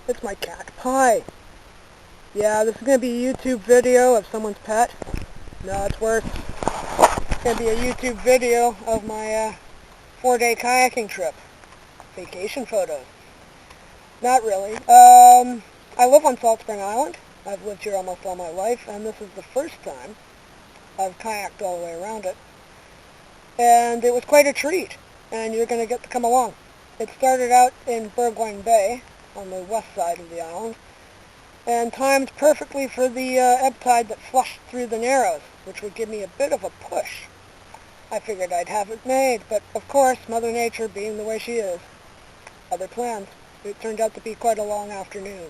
It's my cat, Pie. Yeah, this is going to be a YouTube video of someone's pet. No, it's worse. It's going to be a YouTube video of my 4-day kayaking trip. Vacation photos. Not really. I live on Salt Spring Island. I've lived here almost all my life, and this is the first time I've kayaked all the way around it. And it was quite a treat, and you're going to get to come along. It started out in Burgoyne Bay, on the west side of the island, and timed perfectly for the ebb tide that flushed through the Narrows, which would give me a bit of a push. I figured I'd have it made, but of course, Mother Nature being the way she is, other plans. It turned out to be quite a long afternoon.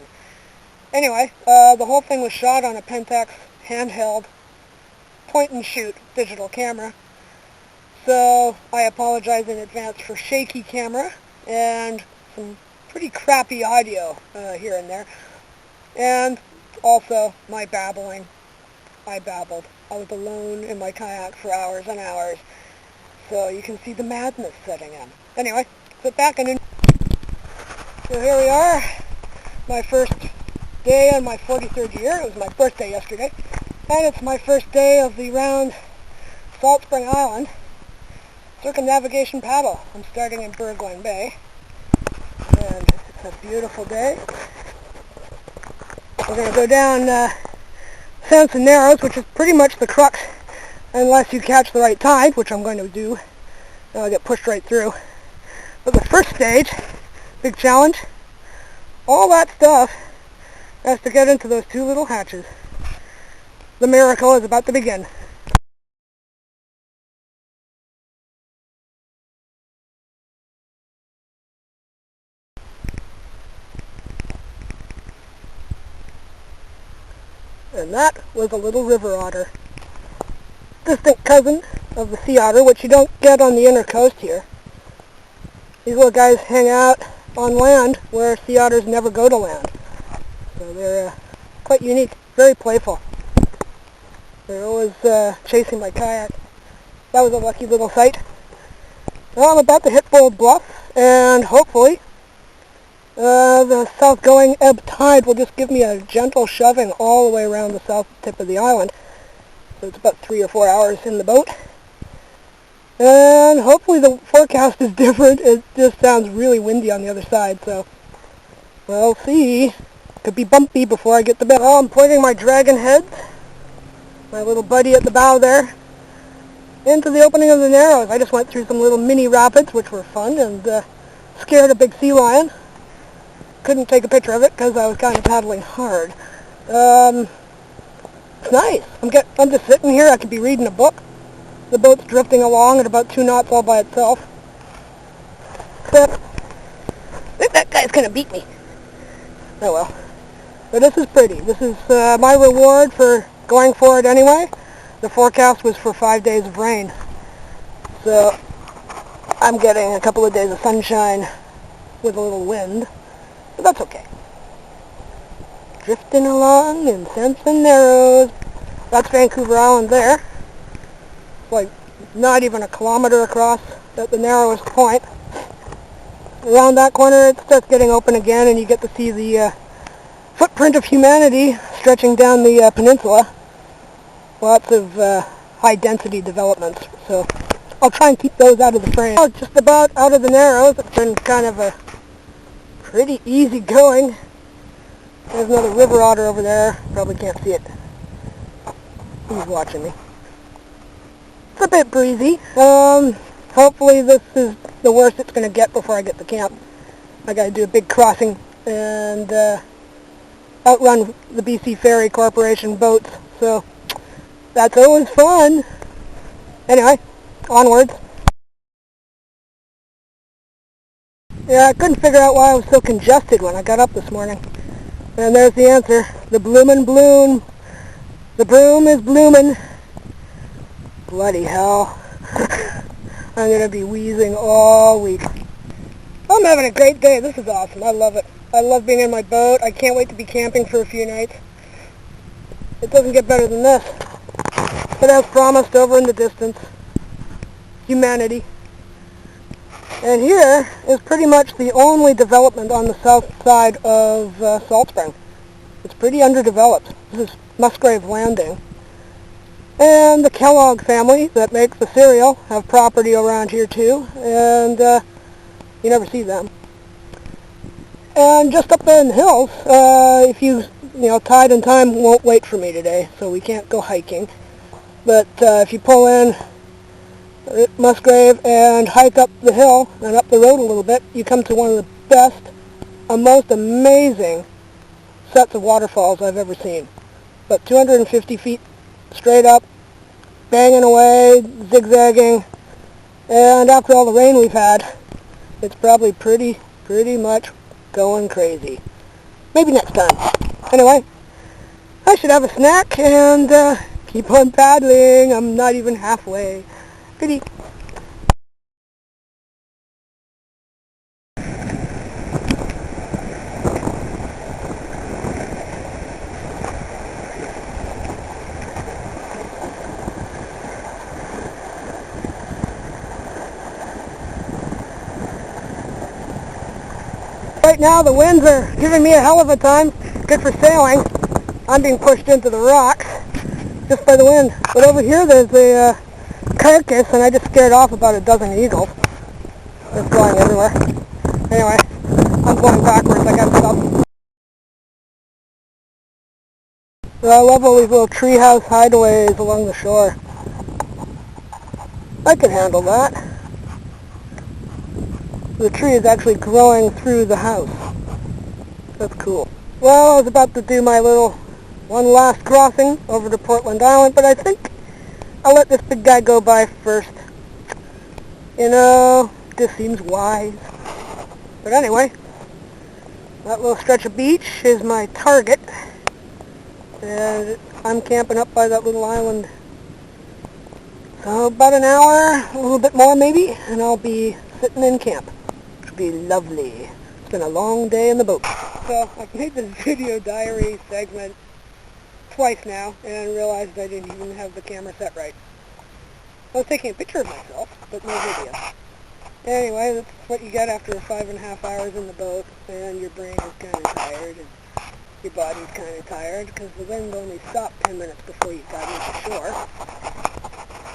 Anyway, the whole thing was shot on a Pentax handheld point-and-shoot digital camera, so I apologize in advance for shaky camera and some pretty crappy audio here and there, and also my babbling. I babbled. I was alone in my kayak for hours and hours, so you can see the madness setting in. Anyway, sit back and so here we are, my first day on my 43rd year. It was my birthday yesterday, and it's my first day of the round Salt Spring Island circumnavigation paddle. I'm starting in Burgoyne Bay, and it's a beautiful day. We're going to go down Sands and Narrows, which is pretty much the crux, unless you catch the right tide, which I'm going to do, and I'll get pushed right through. But the first stage, big challenge, all that stuff has to get into those two little hatches. The miracle is about to begin. And that was a little river otter. Distant cousin of the sea otter, which you don't get on the inner coast here. These little guys hang out on land where sea otters never go to land. So they're quite unique, very playful. They're always chasing my kayak. That was a lucky little sight. Well, I'm about to hit Bold Bluff, and hopefully the south-going ebb tide will just give me a gentle shoving all the way around the south tip of the island. So it's about 3 or 4 hours in the boat. And hopefully the forecast is different. It just sounds really windy on the other side, so we'll see. Could be bumpy before I get to bed. Well, I'm pointing my dragon heads, my little buddy at the bow there, into the opening of the Narrows. I just went through some little mini rapids, which were fun, and scared a big sea lion. Couldn't take a picture of it because I was kind of paddling hard. It's nice. I'm just sitting here. I could be reading a book. The boat's drifting along at about 2 knots all by itself. But I think that guy's going to beat me. Oh well. But this is pretty. This is my reward for going for it anyway. The forecast was for 5 days of rain. So I'm getting a couple of days of sunshine with a little wind. But that's okay. Drifting along in Sands and Narrows. That's Vancouver Island there. It's like not even a kilometer across at the narrowest point. Around that corner it starts getting open again, and you get to see the footprint of humanity stretching down the peninsula. Lots of high-density developments, so I'll try and keep those out of the frame. Oh, just about out of the Narrows. It's been kind of a pretty easy going. There's another river otter over there. Probably can't see it. He's watching me. It's a bit breezy. Hopefully this is the worst it's going to get before I get to camp. I got to do a big crossing and outrun the BC Ferry Corporation boats. So that's always fun. Anyway, onwards. Yeah, I couldn't figure out why I was so congested when I got up this morning. And there's the answer. The bloomin' bloom. The broom is bloomin'. Bloody hell. I'm going to be wheezing all week. I'm having a great day. This is awesome. I love it. I love being in my boat. I can't wait to be camping for a few nights. It doesn't get better than this. But as promised over in the distance, humanity. And here is pretty much the only development on the south side of Salt Spring. It's pretty underdeveloped. This is Musgrave Landing. And the Kellogg family that makes the cereal have property around here too, and you never see them. And just up there in the hills, if tide and time won't wait for me today, so we can't go hiking. But if you pull in Musgrave and hike up the hill and up the road a little bit, you come to one of the best and most amazing sets of waterfalls I've ever seen. About 250 feet straight up, banging away, zigzagging, and after all the rain we've had, it's probably pretty much going crazy. Maybe next time. Anyway, I should have a snack and keep on paddling. I'm not even halfway. Goodie. Right now the winds are giving me a hell of a time. Good for sailing. I'm being pushed into the rocks just by the wind. But over here there's a carcass, and I just scared off about a dozen eagles. They're flying everywhere. Anyway, I'm going backwards. I gotta stop. I love all these little treehouse hideaways along the shore. I can handle that. The tree is actually growing through the house. That's cool. Well, I was about to do my little one last crossing over to Portland Island, but I think I'll let this big guy go by first. You know, this seems wise. But anyway, that little stretch of beach is my target. And I'm camping up by that little island. So about an hour, a little bit more maybe, and I'll be sitting in camp. It'll be lovely. It's been a long day in the boat. So I've made this video diary segment twice now and realized I didn't even have the camera set right. I was taking a picture of myself, but no video. Anyway, that's what you get after 5.5 hours in the boat, and your brain is kind of tired, and your body's kind of tired, because the wind only stopped 10 minutes before you got into shore.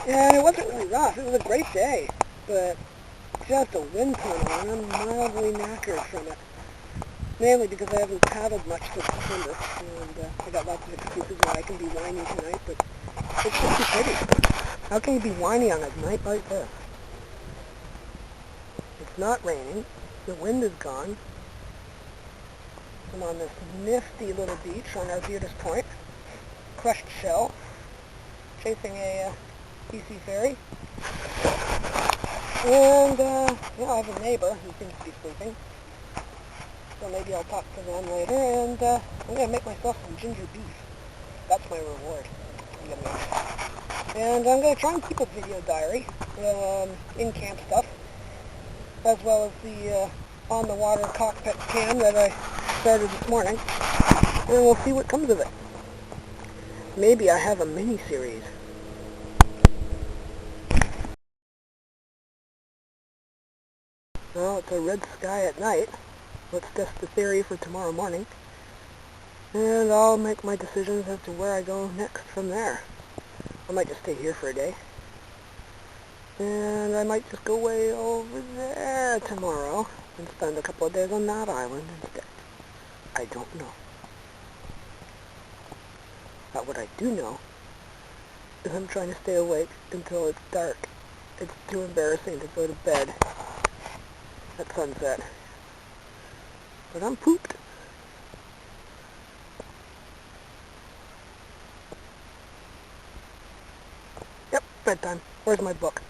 And it wasn't really rough. It was a great day, but just a wind tunnel, and I'm mildly knackered from it. Mainly because I haven't paddled much since December, and I got lots of excuses why I can be whiny tonight, but it's just too pretty. How can you be whiny on a night like this? It's not raining. The wind is gone. I'm on this nifty little beach on Arbutus Point. Crushed shell. Chasing a PC ferry. And, I have a neighbor who seems to be sleeping. So maybe I'll talk to them later, and I'm going to make myself some ginger beef. That's my reward. And I'm going to try and keep a video diary, in-camp stuff, as well as the on-the-water cockpit cam that I started this morning, and we'll see what comes of it. Maybe I have a mini-series. Well, it's a red sky at night. Let's test the theory for tomorrow morning, and I'll make my decisions as to where I go next from there. I might just stay here for a day, and I might just go way over there tomorrow and spend a couple of days on that island instead. I don't know. But what I do know is I'm trying to stay awake until it's dark. It's too embarrassing to go to bed at sunset. But I'm pooped. Yep, bedtime. Where's my book?